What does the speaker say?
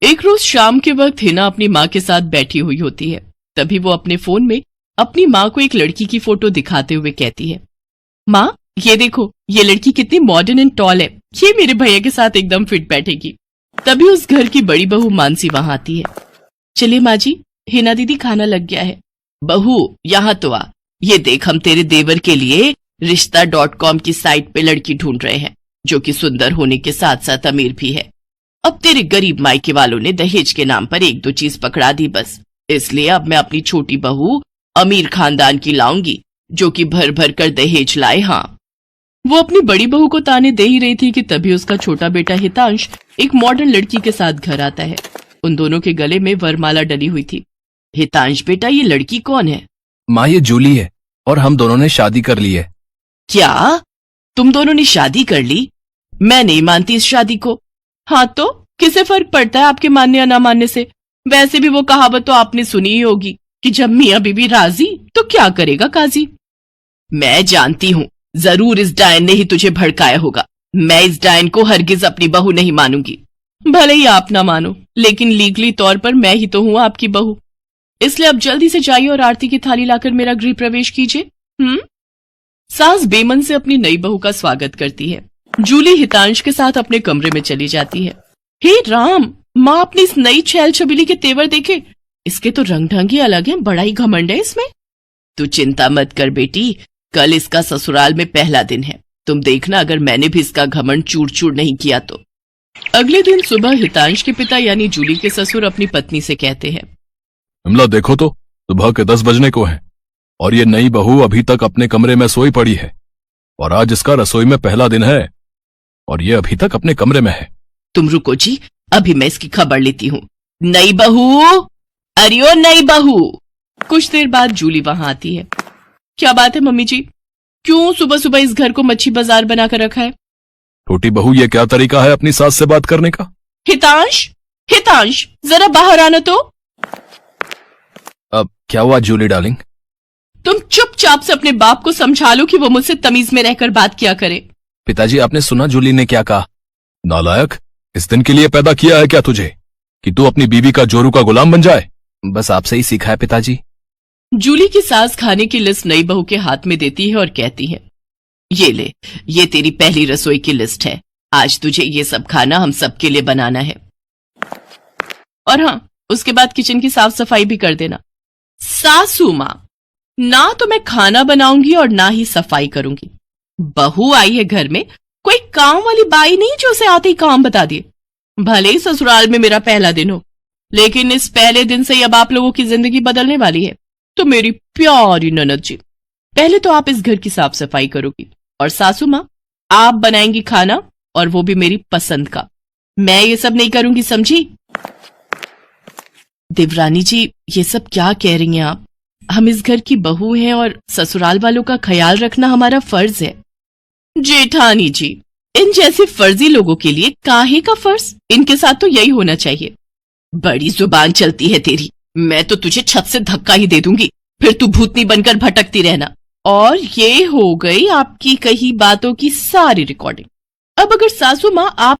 एक रोज शाम के वक्त हिना अपनी माँ के साथ बैठी हुई होती है। तभी वो अपने फोन में अपनी माँ को एक लड़की की फोटो दिखाते हुए कहती है, माँ ये देखो, ये लड़की कितनी मॉडर्न एंड टॉल है, ये मेरे भैया के साथ एकदम फिट बैठेगी। तभी उस घर की बड़ी बहू मानसी वहां आती है। चलिए माँ जी, हिना दीदी खाना लग गया है। बहू यहाँ तो आ, ये देख हम तेरे देवर के लिए रिश्ता.com की साइट पे लड़की ढूंढ रहे हैं, जो कि सुंदर होने के साथ साथ अमीर भी है। अब तेरे गरीब मायके वालों ने दहेज के नाम पर एक दो चीज पकड़ा दी बस, इसलिए अब मैं अपनी छोटी बहू अमीर खानदान की लाऊंगी, जो कि भर भर कर दहेज लाए। हाँ, वो अपनी बड़ी बहू को ताने दे ही रही थी कि तभी उसका छोटा बेटा हितांश एक मॉडर्न लड़की के साथ घर आता है। उन दोनों के गले में वरमाला डली हुई थी। हितांश बेटा, ये लड़की कौन है? माँ ये जूली है और हम दोनों ने शादी कर ली है। क्या तुम दोनों ने शादी कर ली? मैं नहीं मानती इस शादी को। हाँ तो किसे फर्क पड़ता है आपके मानने या ना मानने से? वैसे भी वो कहावत तो आपने सुनी ही होगी कि जब मियाँ बीवी राजी तो क्या करेगा काजी। मैं जानती हूँ, जरूर इस डायन ने ही तुझे भड़काया होगा। मैं इस डायन को हरगिज अपनी बहू नहीं मानूंगी। भले ही आप ना मानो, लेकिन लीगली तौर पर मैं ही तो हूँ आपकी बहू। इसलिए अब जल्दी से जाइए और आरती की थाली लाकर मेरा गृह प्रवेश कीजिए। सास बेमन से अपनी नई बहू का स्वागत करती है। जूली हितांश के साथ अपने कमरे में चली जाती है। हे राम, माँ अपनी इस नई छैल छबीली के तेवर देखे, इसके तो रंग ढंग ही अलग है, बड़ा ही घमंड है इसमें। तू चिंता मत कर बेटी, कल इसका ससुराल में पहला दिन है, तुम देखना अगर मैंने भी इसका घमंड चूर चूर नहीं किया तो। अगले दिन सुबह हितांश के पिता यानी जूली के ससुर अपनी पत्नी से कहते हैं, विमला देखो तो, सुबह के 10 बजने को हैं और ये नई बहू अभी तक अपने कमरे में सोई पड़ी है, और आज इसका रसोई में पहला दिन है और ये अभी तक अपने कमरे में है। तुम रुको जी, अभी मैं इसकी खबर लेती हूँ। नई बहू, अरे ओ नई बहू। कुछ देर बाद जूली वहां आती है। क्या बात है मम्मी जी, क्यों सुबह सुबह इस घर को मच्छी बाजार बनाकर रखा है? छोटी बहू, ये क्या तरीका है अपनी सास से बात करने का? हितांश, हितांश जरा बाहर आना तो। अब क्या हुआ जूली डार्लिंग? तुम चुपचाप से अपने बाप को समझा लो कि वो मुझसे तमीज में रहकर बात किया करे। पिताजी, आपने सुना जूली ने क्या कहा? नालायक, इस दिन के लिए पैदा किया है क्या तुझे कि तू अपनी बीवी का जोरू का गुलाम बन जाए? बस आपसे ही सीखा है पिताजी। जूली की सास खाने की लिस्ट नई बहू के हाथ में देती है और कहती है, ये ले, ये तेरी पहली रसोई की लिस्ट है। आज तुझे ये सब खाना हम सबके लिए बनाना है। और हाँ, उसके बाद किचन की साफ सफाई भी कर देना। सासू माँ, ना तो मैं खाना बनाऊंगी और ना ही सफाई करूंगी। बहू आई है घर में, कोई काम वाली बाई नहीं जो उसे आते ही काम बता दिए। भले ही ससुराल में मेरा पहला दिन हो, लेकिन इस पहले दिन से ही अब आप लोगों की जिंदगी बदलने वाली है। तो मेरी प्यारी ननद जी, पहले तो आप इस घर की साफ सफाई करोगी और सासू माँ आप बनाएंगी खाना, और वो भी मेरी पसंद का। मैं ये सब नहीं करूंगी, समझी? देवरानी जी, ये सब क्या कह रही हैं आप? हम इस घर की बहू हैं और ससुराल वालों का ख्याल रखना हमारा फर्ज है। जेठानी जी, इन जैसे फर्जी लोगों के लिए काहे का फर्ज? इनके साथ तो यही होना चाहिए। बड़ी जुबान चलती है तेरी, मैं तो तुझे छत से धक्का ही दे दूंगी, फिर तू भूतनी बनकर भटकती रहना। और ये हो गई आपकी कही बातों की सारी रिकॉर्डिंग। अब अगर सासू माँ आप